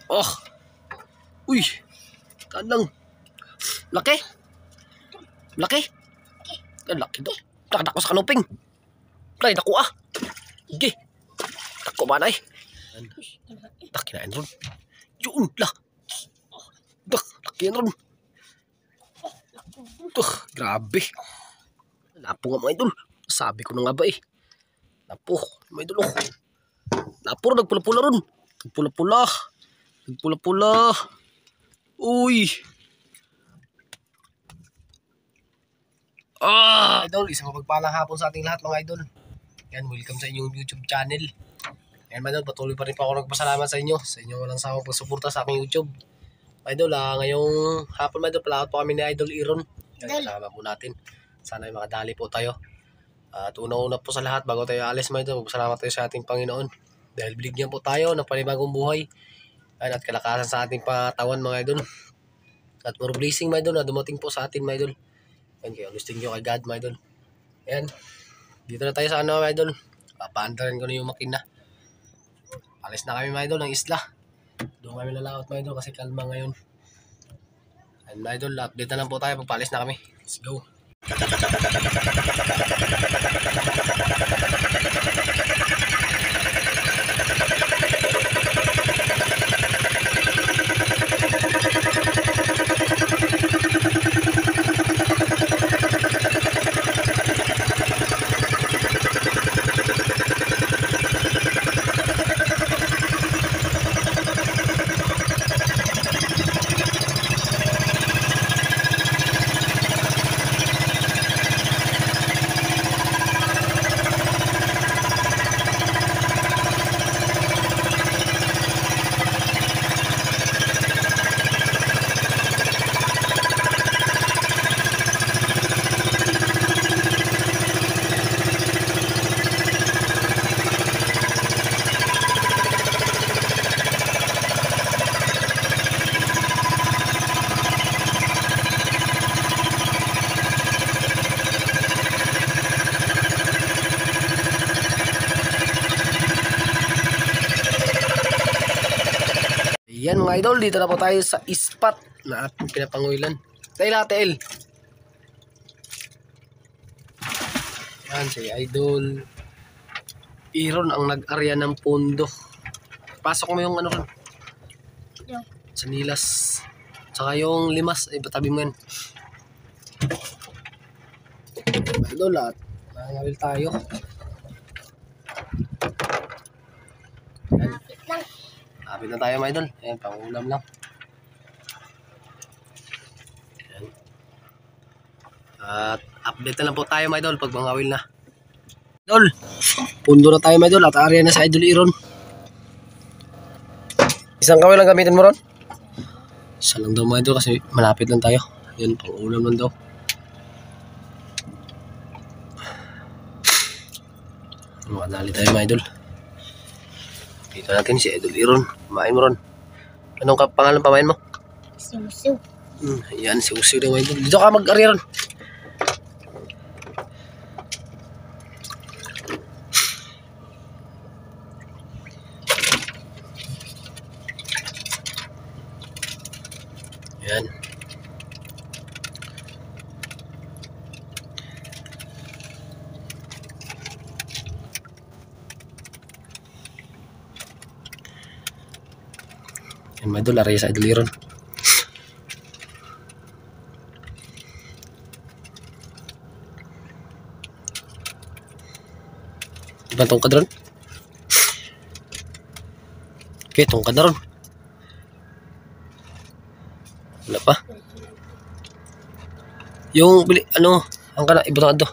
Oh. Uy. Tanang. Laki. Laki. Ang laki to. Nakita ko sa kanuping. Ay, naku ah. Sige. Tako ba na eh. Kinain ron. Yun lah. Laki ron. Grabe. Lapo nga mga idol. Sabi ko na nga ba eh. Lapo. Mga idol oh. Lapo ron. Nagpula-pula ron. Nagpula-pula. Nagpula-pula. Uy. Idol, isang mapagpalang hapon sa ating lahat mga idol. Yan, welcome sa inyong YouTube channel. Yan mga idol, patuloy pa rin po ako nagpasalamat sa inyo. Sa inyong walang sawang pagsuporta sa aking YouTube. Mga idol, ngayong hapon mga idol, palakad po kami ni Idol Iron. Yan, kasama po natin. Sana ay makadali po tayo. At una-una po sa lahat, bago tayo alis mga idol, magpasalamat tayo sa ating Panginoon. Dahil binigyan po tayo ng panibagong buhay. Yan, at kalakasan sa ating patawan mga idol. At more blessing mga idol na dumating po sa atin mga idol. Yan, kaya always thank you kay God mga idol. Yan, dito na tayo sa ano mga idol. Papaandarin ko na yung makina. Alis na kami mga idol ng isla. Doon kami lalakot mga idol kasi kalma ngayon. Yan mga idol, update na lang po tayo pagpaalis na kami. Let's go. Yan mga idol, dito na po tayo sa spot na ating pinapanguilan. Tail. Yan si Idol Iron ang nag-arya ng pondo. Pasok mo yung ano ron. Sa nilas. Tsaka yung limas. Ay, patabi mo yan. Mga idol, at nangawil tayo. Kapit na tayo mga idol. Ayan, pangulam lang. Ayan. At update na lang po tayo mga idol pag mangawil na. Idol, pundo na tayo mga idol at area na sa Idol Iron. Isang kawil lang gamitin mo ron? Isa lang daw mga idol kasi malapit lang tayo. Ayan, pangulam lang daw. Makadali tayo mga idol. Dito natin si Idol Iron. Kumain mo ron. Anong pangalan pamain mo? Si Usiw. Yan, si Usiw na mga idol. Dito ka mag-arya ron. Yan. Yan mga idol, araya sa Idol Iron. Ibang tungkad ron? Okay, tungkad na ron. Wala pa. Yung, ano, ang kana, ibang tungkad to.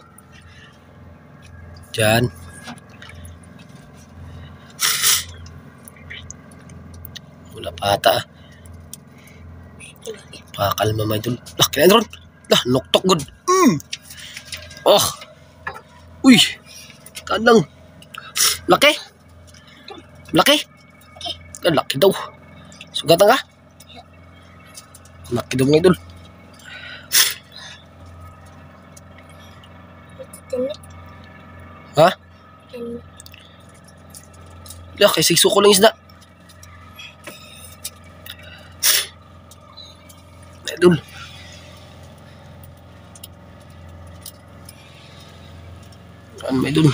Diyan. Wala pa ata ah. Pakalma mga idol. Lah, kinain ron. Lah, noktok good. Oh. Uy. Tanang. Laki. Laki. Ang laki daw. Sugatan ka? Laki daw mga idol. Ha? Lah, kay sigso ko lang isda. Idol. Ano may idol?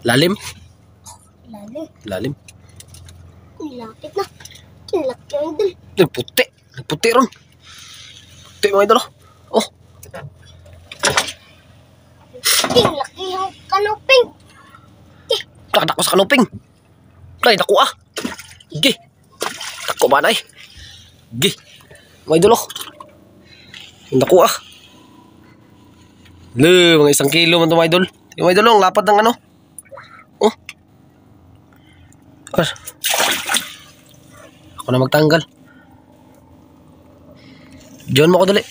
Lalim? Lalim. Lalim. Lapit na. Kinlaki ang idol. Nagputi. Nagputi ron. Puti mga idol. Oh. Kinlaki yung kanuping. Nakadako sa kanuping. Ay, dako ah. Gi. Dako ba na eh. Gi. Mga idol oh. Dako ah. Le, mga 1 kilo man ito mga idol. Yung mga idol oh, ang lapad ng ano. Oh. Ako na magtanggal. Diyon mo ko dali.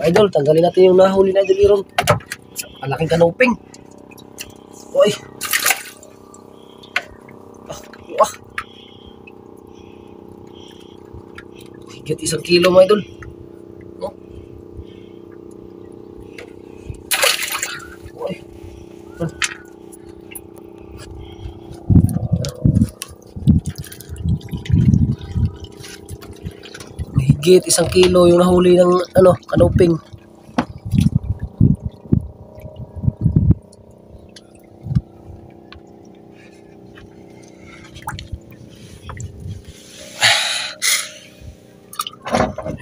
Idol, tanggalin natin yung nahuli na idol iron. Malaking kanuping. Uy. Ah. Higit 1 kilo mga idol. Oh. Uy. Higit 1 kilo yung nahuli ng ano, kanuping.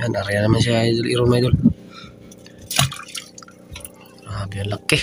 Yan, area naman siya idol, iron mga idol. Grabe ang laki.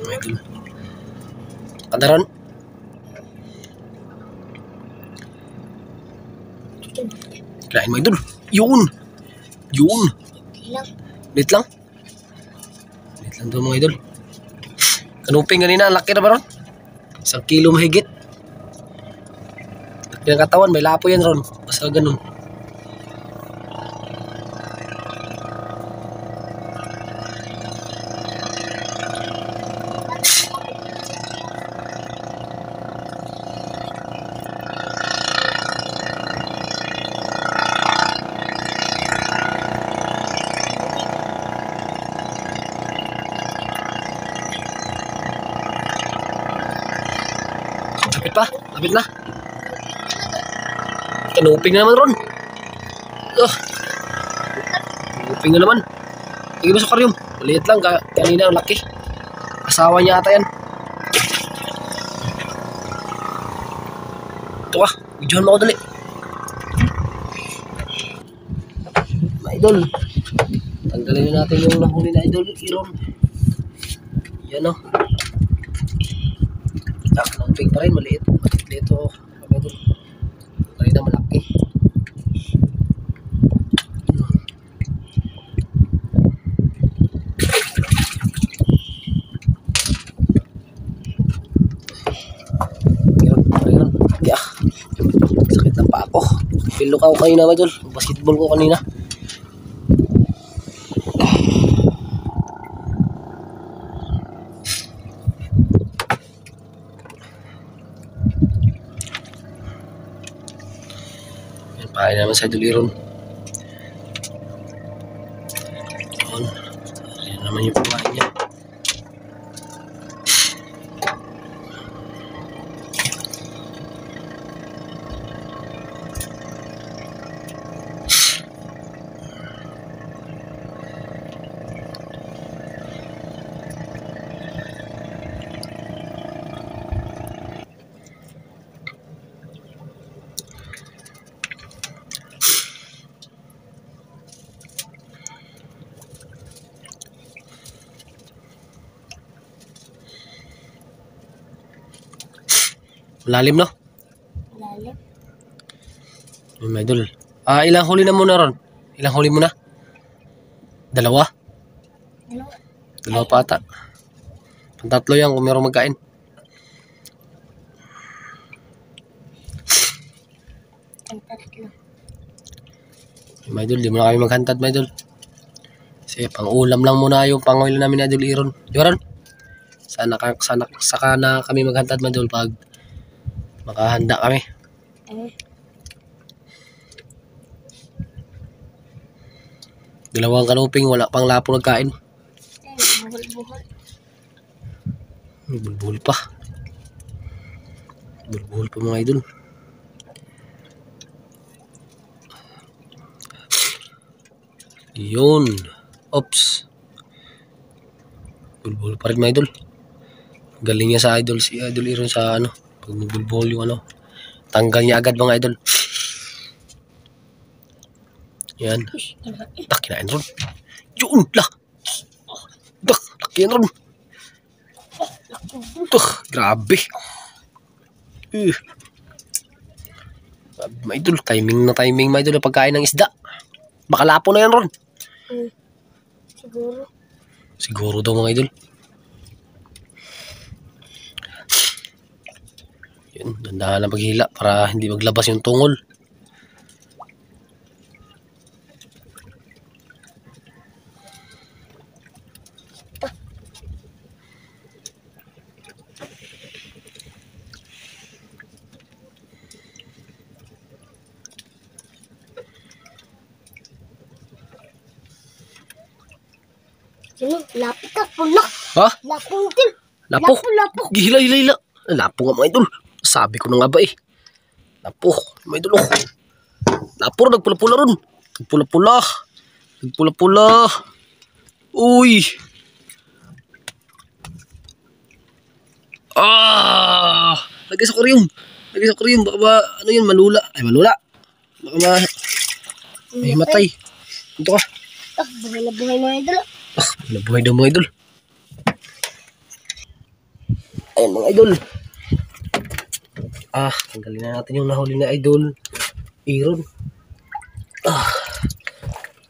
Idol. Kadaron. Kirain mo idol. Yun. Yun. Lang. Lit lang. Lit lang daw mga idol. Kanuping ganina, ang laki na ba ron? 1 kilo mahigit. Laki ng katawan, may lapo yan ron. Basta ganun. Lapit pa, lapit na. Kanuping na naman ron. Kanuping na naman. Tingin mo sa karyom. Maliit lang, kanina ang laki. Asawa niya ata yan. Ito ka, videohan mo ako dali. Mga idol, tanggalin na natin yung nahuli na idol, iron. Yan o. Kanuping pa rin, maliit. Dito, mga idol. Maliit na malaki. Sakit na pa ako. Pilo ka ako kanina mga idol. Basketball ko kanina. Yan, pahay naman sa idol iron. Yan naman yung pamahay niya. Lalim no? Lalim. Yung mga idol. Ilang huli na muna ron? Ilang huli muna? 2? Dalawa. Dalawa pa ata. Pantatlo yan kung meron magkain. Ang tatlo. Mga idol, di mo na kami maghantad mga idol. Kasi pang ulam lang muna yung pangoil namin idol Iron. Yoran? Saka na kami maghantad mga idol pag makahanda kami. Dalawang kanuping, wala pang lapo nagkain. Buhol-buhol. May bulbul pa. Bulbul pa mga idol. Yun. Oops. Bulbul pa rin mga idol. Galing niya sa idol. Si idol Iron sa ano. Pag bulbul yung ano. Tanggal niya agad mga idol. Yan. Tak, kinain ron. Yun. Lah. Tak, kinain ron. Grabe. Mga idol. Timing mga idol na pagkain ng isda. Baka lapo na yan ron. Siguro. Siguro daw mga idol. Yun, dandahan na paghila para hindi maglabas yung tungol. Sino? Lapit ka. Pulak. Ha? Lapong din. Lapo? Lapo. Hila. Lapo nga mga idol. Sabi ko na nga ba eh. Lapo. Mga idol oh. Lapo, nagpula-pula ron. Nagpula-pula. Uy. Lagay sa aquarium. Baka ba, ano yun, malula. Ay, malula. Baka may matay. Ito ka. Buhay na buhay mga idol. Nabuhay daw mga idol. Ayan mga idol. Tanggalin na natin yung nahuli na idol Iron.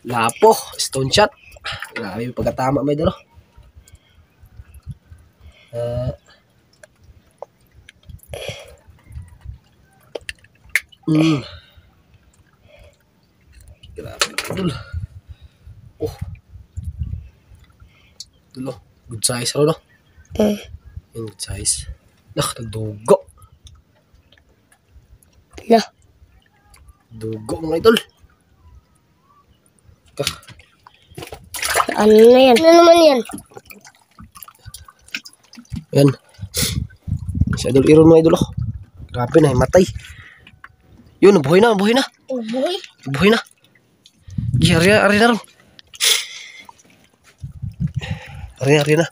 Lapo. Stone shot. Grabe yung pagkatama mga idol. Grabe idol. Idol oh. Good size ro no? Good size. Nagdugo. Dugo mga idol. Ano na yan? Ano naman yan? Yan. Si idol Iron mga idol oh. Grabe na, matay. Yun, nabuhay na. Buhay? Buhay na. Ari na ron. Ari na.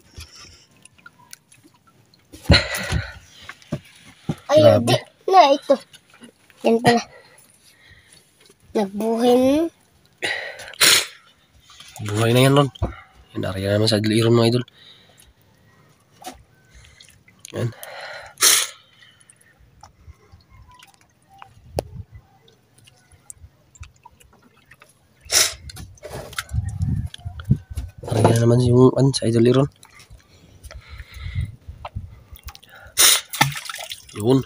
Ay, Grabe. hindi. Na, ito. Yan pala. Nagbuhay na. Buhay na yan ron. Yan, ari na naman sa idol Iron mga idol. Yan. Ari na naman yung sa idol Iron. Yun.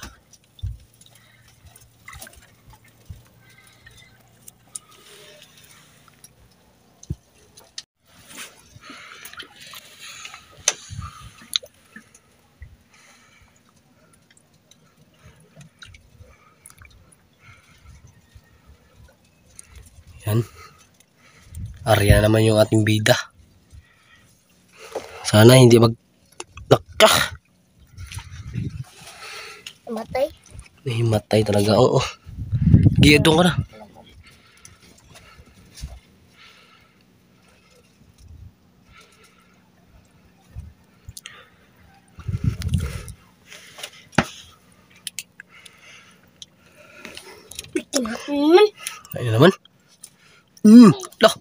Yan. Ari na naman yung ating bida. Sana hindi maglakah. Matay. Nahimatay talaga. Oo. Giyadong ka na. Naman. Ayun naman. Lah.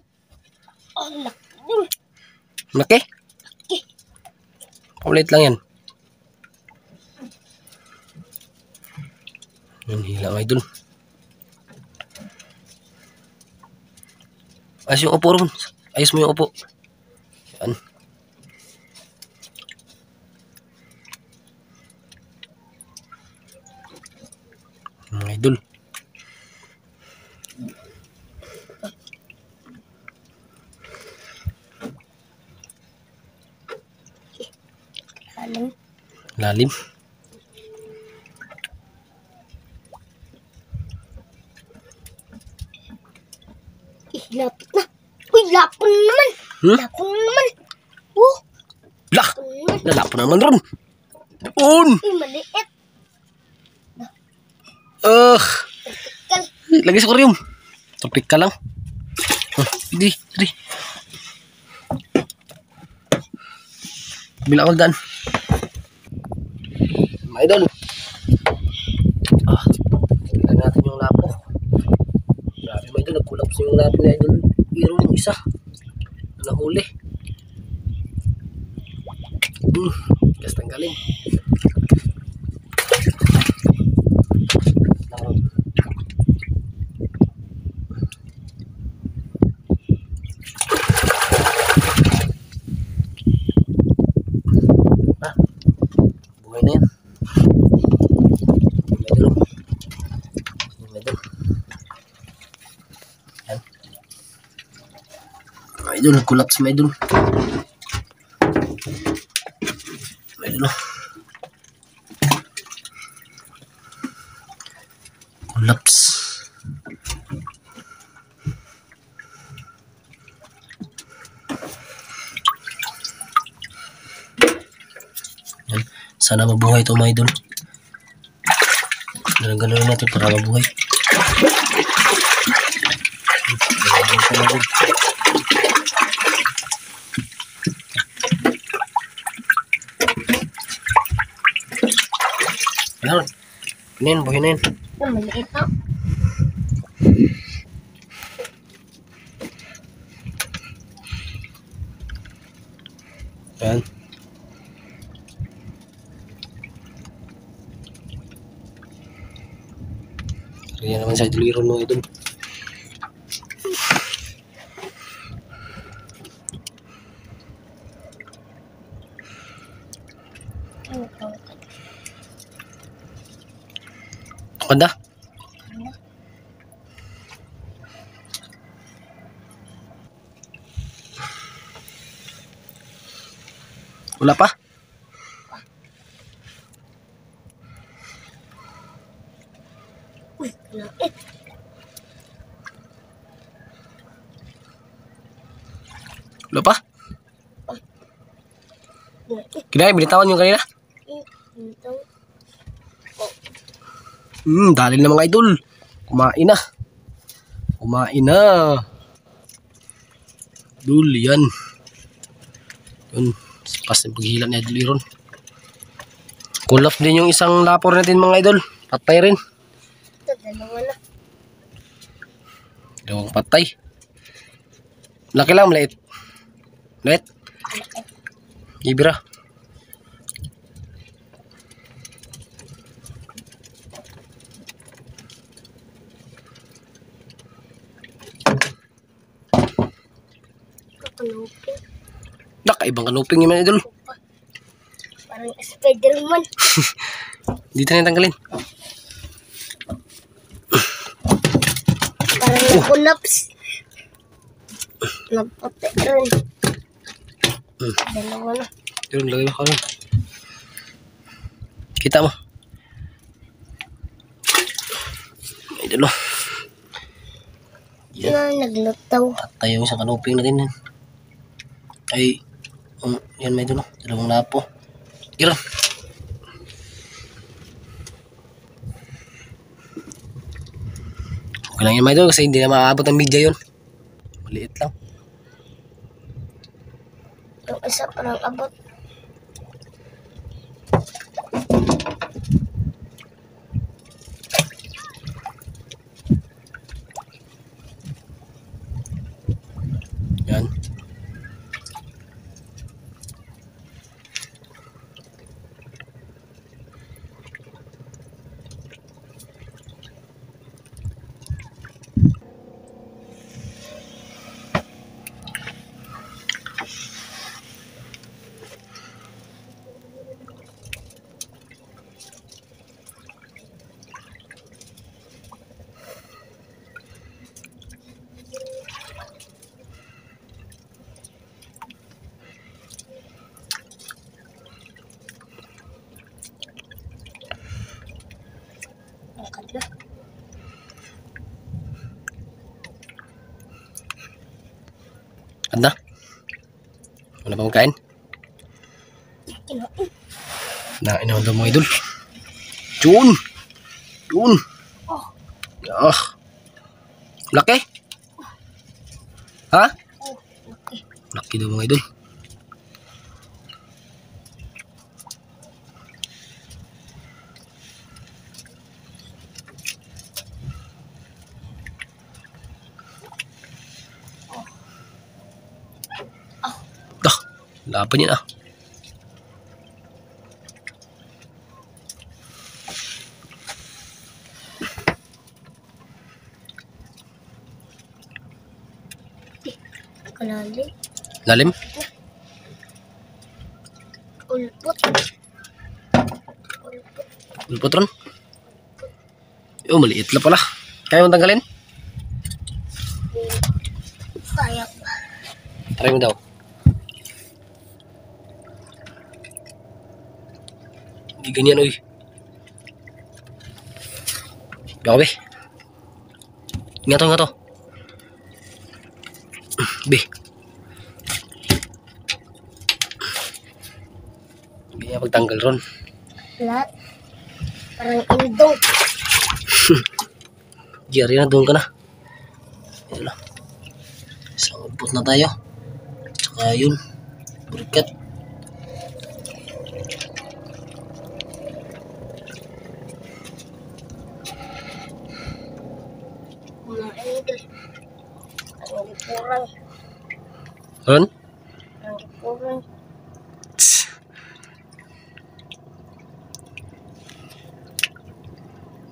Laki. Kulit lang yan. Yan, hila mga idol. Ayos yung upo ron. Ayos mo yung upo. Yan. Lalim. Lapit na. Uy, lapon naman. Hmm? Lapon naman. Oh, Lah! lapon naman. Lalapo naman ron. Doon! Uy, maliit. Ugh! Lagi sa aquarium. Topik ka lang. Di. Bila ako daan. Mga idol. Tignan natin yung lapo. Grabe mga idol, nag-collapse yung lapo na idol. Pero yung isa. Nahuli. Gas tanggalin. Buhay na yan. Medal. Yan. Idol, nag-collapse mga idol. Idol. Collapse. Yan. Sana mabuhay ito mga idol. Ganun natin para mabuhay. Yan. Yan, buhay na yan. Maliit na. Yan. Yan naman sa idol mo idol. Kanda? Wala pa? Uy, maliit. Wala pa? Maliit. Kinain, binitawan yung kanina? Ito. Dali na mga idol. Kumain na. Kumain na. Idol, yan. Yun. Pas ng paghila ni idol Iron. Kulap din yung isang lapor natin mga idol. Patay rin. Ito, dalawa na. Dalawang patay. Laki lang, maliit. Maliit. Ibira. Kanupin. Nakaibang kanuping yung mga idol. Parang Spider-Man. Dito na yung tanggalin. Parang collapse. Nagpate rin. Dalawa na. Yun, lagay mo ka rin. Kita mo. Idol o. Na, naglutaw. Patay yung isang kanuping natin yan. Ay, yan may idol o. Dalawang lapo. Ira. Okay lang yun mga idol kasi hindi na maaabot ang media yun. Maliit lang. Yung isa parang abot. Yan. At na? Wala pa magkain? Kinain. Na, inawan daw mga idol. Yun! Yun! Oh. Ah! Laki? Ha? Oh, okay. Laki daw mga idol. Dah, laban yan ah. Kalali. Lalim? Ulpot. Ulpot ron? Oh, maliit lang pala. Kaya mo tanggalin? Kaya pa. Try mo daw. Hindi ganyan, uy. Baka, be. Nga to. Be. Be, pagtanggal ron. Lahat. Parang indong. Jerry na, doon ka na. Ayan na. Isang ulpot na tayo. Tsaka yun. Burikat. Mga indong. Ang kurang. Ron? Ang kurang.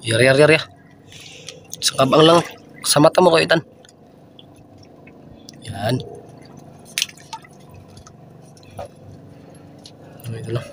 Yari. Sa kabang lang. Sa mata mo, Kaitan. Yan. Ito lang.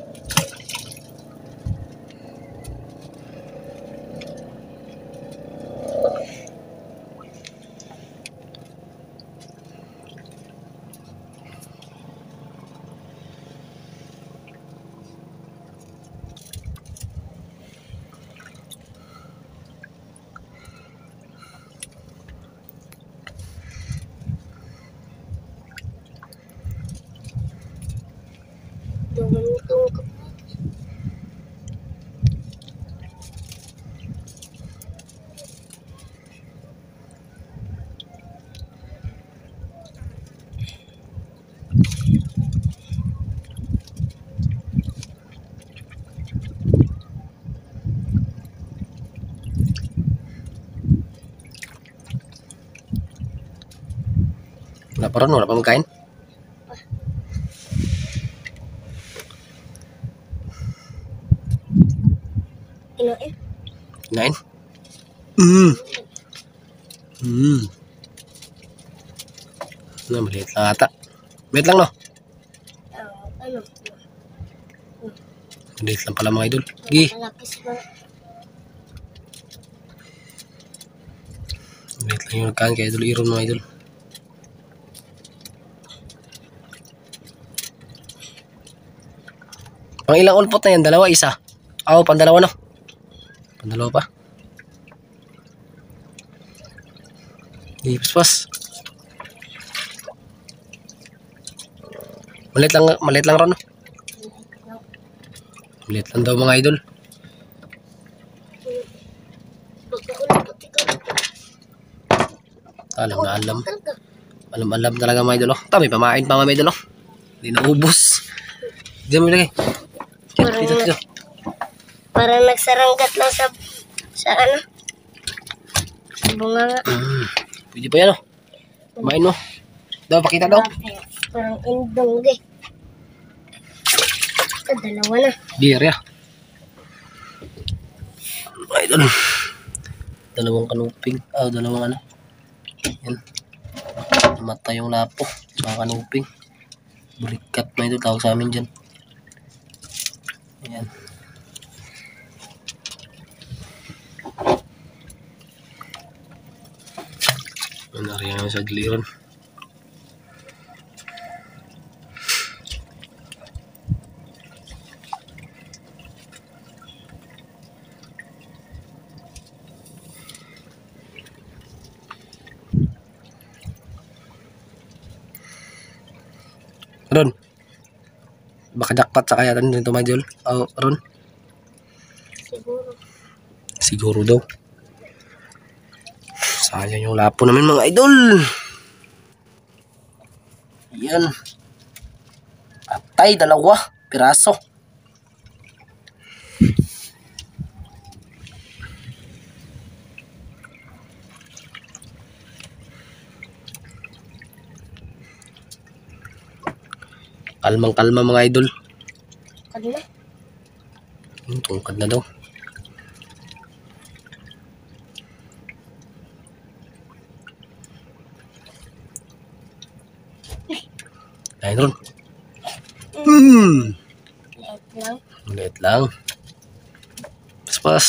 Dumantong ka. Wala pa ron, wala pa magkain. Kinain. Kinain? Na, maliit lang ata. Maliit lang, no? Ano? Maliit lang pala mga idol. Gi. Malapis ba? Maliit lang yung nagkaan kaya idol. Iron mga idol. Pang ilang ulpot na yan? Dalawa, isa? Oo, pandalawa, no? Pandalawa pa. Ipaspas. Maliit lang ron, no? Maliit lang daw mga idol. Pagkaulpot ikaw. Alam. Alam talaga mga idol, oh. May pamain pa mga idol, oh. Hindi naubos. Diyan mo ilagay. Dito. Parang nagsaranggat lang sa ano? Sa bunga nga. Pwede pa yan, oh. Kumain mo. Daw, pakita daw. Parang indong eh. Dalawa na. Birya. Idol. Dalawang kanuping. Dalawang ano. Yan. Mata yung lapo. Mga kanuping. Burikat na ito. Tawag sa amin dyan. Yan. Nariyan sa giliran. Ron. Baka jackpot sa kaya nito mga idol. Oh, Ron. Siguro. Siguro daw. Sayang yung lapo namin mga idol. Yan. Atay, 2 piraso. Kalmang-kalma mga idol. Kanina. Tungkad na daw. Ayun Ron. Liit lang. Maliit lang. Pas.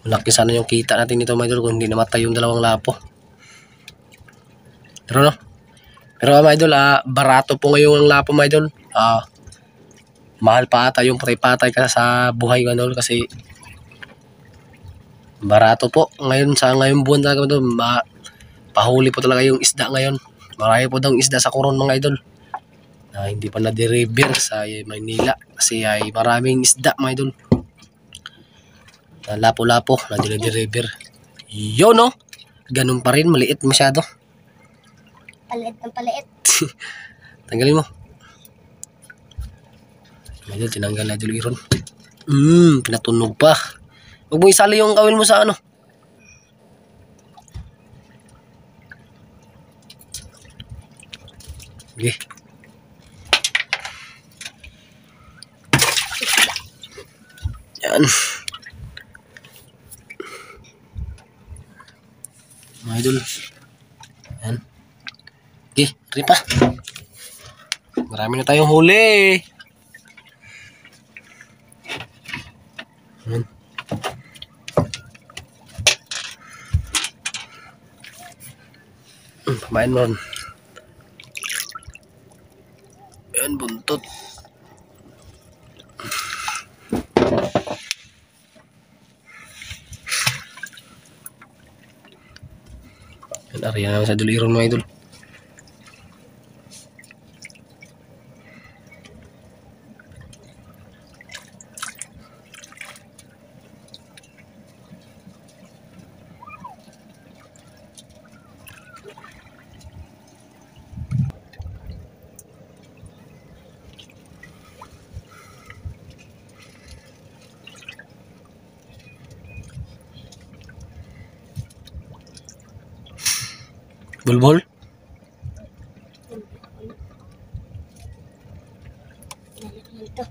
Malaki sana yung kita natin dito mga idol kung hindi namatay yung 2 lapo. Pero no? Pero mga idol, barato po ngayon ang lapo mga idol. Mahal pa ata yung patay-patay ka sa buhay mga idol kasi barato po. Ngayong buwan talaga mga idol, pahuli po talaga yung isda ngayon. Marami po daw isda sa Coron mga idol. Hindi pa na-deliver sa Maynila kasi ay maraming isda mga idol. Lapo-lapo na dinideliver. Yun no? Ganun pa rin, maliit masyado. Paliit ng paliit. Tanggalin mo. Medyo tinanggal na idol Iron. Pinatunog pa. Huwag mo isali yung kawil mo sa ano. Okay. Yan. Mga idol. Yan. Okay, ripa. Marami na tayong huli. Yan. Pamain mo ron. Yan, buntot. Yan, ariyan naman sa duliron mga idol. Bulbul? Ito.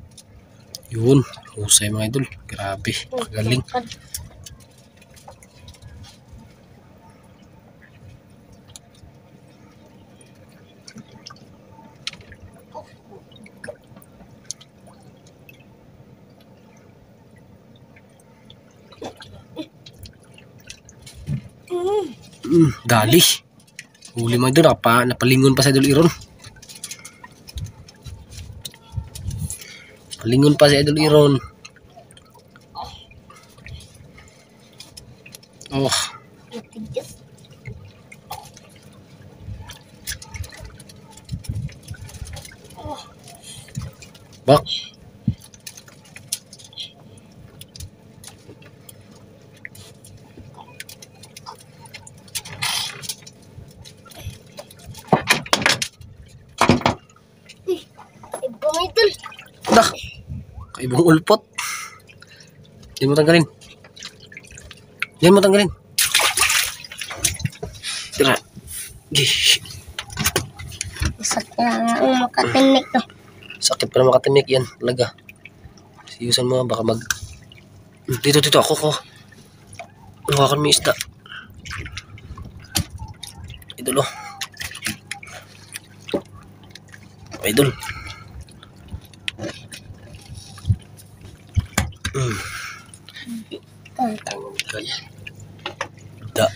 Yun, husay mga idol. Grabe, magaling. Dali. Huli mga idol, napalingon pa sa idol Iron. Palingon pa sa idol Iron. Oh. Bak. Ibang idol. Dah. Kaibang ulpot. Yan mo tanggalin. Yan mo tanggalin. Tira. Sakit na ang makatinik to. Sakit pa na makatimik yan. Talaga. Siyusan mo baka mag... Dito ako. Hawakan mo isda. Idol oh. Idol. Tanggal. Da.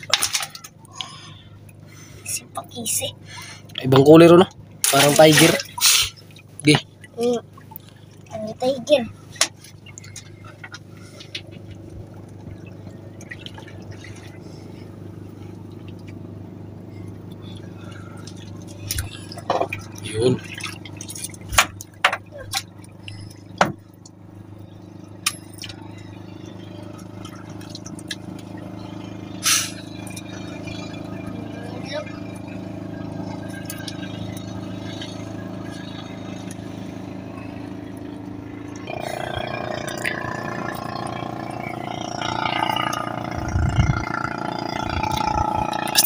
Si Pakisi. Ibang kulay ro no? Parang tiger. Di. Ang tiger. Yun.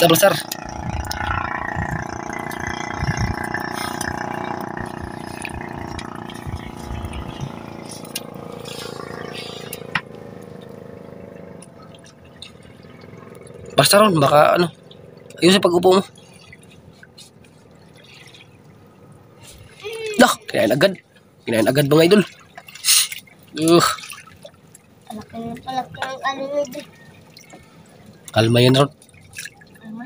Basta. Basta ron, baka ano. Ayun sa pag-upo mo. Lah, kinain agad. Kinain agad mga idol. Palaki ang ano nito. Kalma yan ron. Kalma.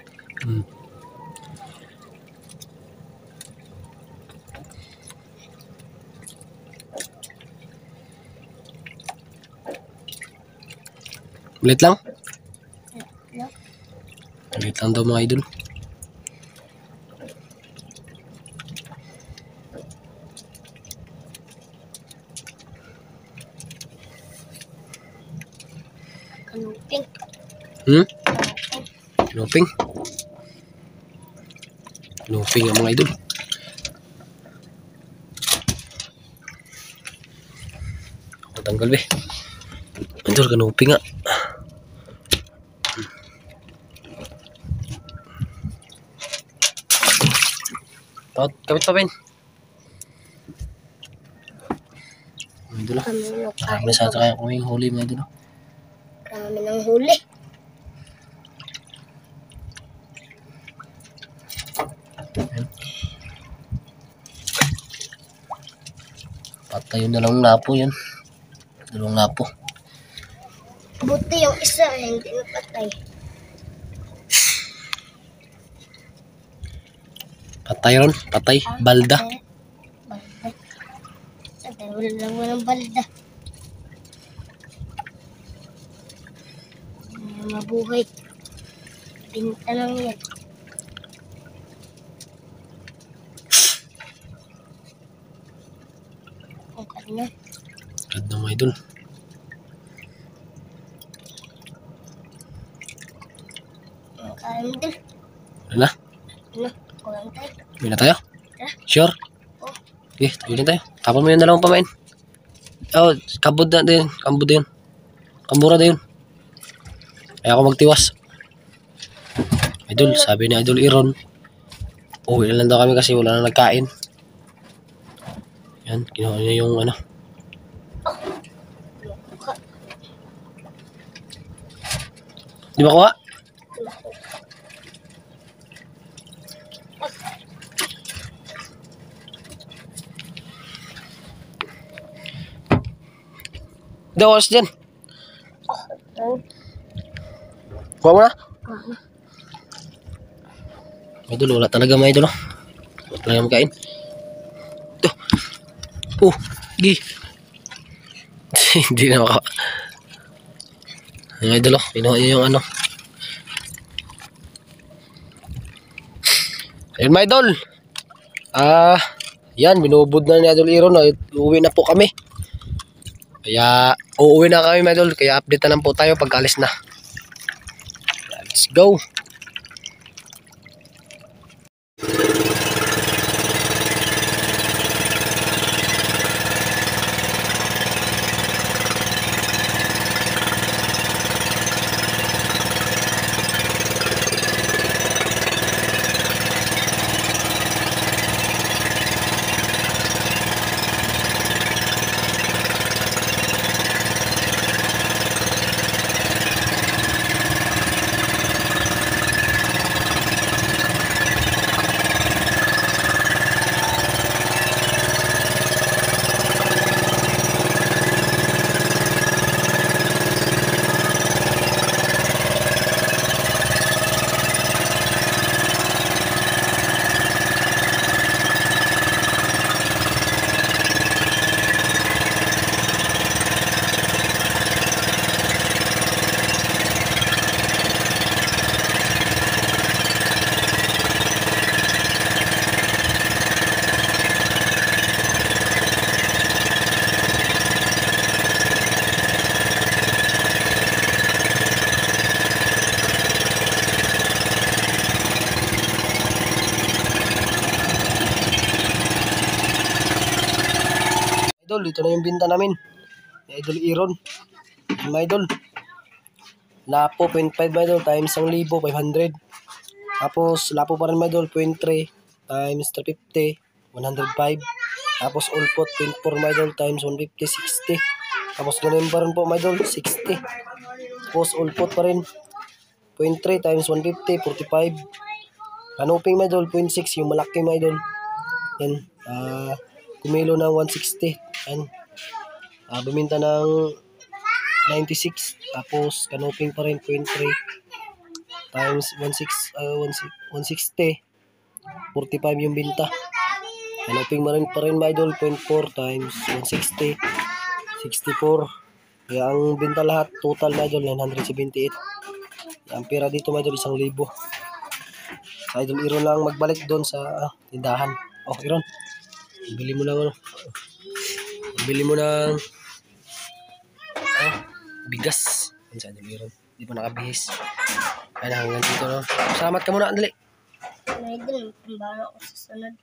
Ulit lang. Ano? Ulit lang daw mga idol. Kanuping. Kinuping. Kinuping ang mga idol. Ako tanggal be. Idol, kinuping nga. Kapit pa Ben. Idol, marami sa atin kaya kuming huli mga idol. Marami ng huli. Patay yung dalawang lapo yan. Dalawang lapo. Buti yung isa hindi napatay. Patay ron. Patay. Balda. Balda. Sa dalawa lang walang balda. Mabuhay. Pinta lang yan. Ang kanya. Ganda mga idol. Ang kanya din. Ano na? Ano? Kulang tayo. Uwi na tayo? Tara. Sure? Oh. Okay, uwi na tayo. Tapon mo yung dalawang pamain. Oh, kabod na din. Kambod na yun. Kambura na yun. Kaya ako magtiwas. Idol, sabi ni Idol Iron, uwi na lang daw kami kasi wala na nagkain. Yan, kinuha niya yung ano. Di ba kuha? Dawas dyan. Kuha mo na? Idol, wala talaga mga idol. Wala talaga makain. Ito. Oh, gi. Hindi na maka. Ang idol, pinuha niya yung ano. Ayun mga idol. Yan, binubod na ni Idol Iron. Uuwi na po kami. Kaya, uuwi na kami mga idol. Kaya update na lang po tayo pag alis na. Let's go. idol, dito na yung binta namin. Ni Idol Iron. Yan mga idol. Lapo 0.5 mga idol times 1,500. Tapos lapo pa rin mga idol 0.3 times 350, 105. Tapos ulpot 0.4 mga idol times 150, 60. Tapos ganun pa rin po mga idol, 60. Tapos ulpot pa rin 0.3 times 150, 45. Kanuping mga idol 0.6 yung malaki mga idol. Yan, kumilo ng 160. Yan. Buminta ng 96. Tapos kanuping pa rin 0.3 times 160. 45 yung binta. Kanuping pa rin mga idol 0.4 times 160. 64. Kaya ang binta lahat total mga idol 978. Ang pera dito mga idol 1,000. Sa Idol Iron lang magbalik doon sa tindahan. Oh, Iron. Bili mo ng bigas. Yan sa Idol Iron. Hindi pa nakabihis. Ay, hanggang dito no. Salamat ka muna, andali. Mga idol, pambala ako sa sunod.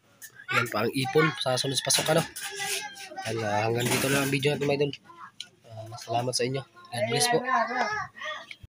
Yan pa ang ipon sa sunod sa pasok ano. Yan, hanggang dito na ang video natin mga idol. Salamat sa inyo. God bless po.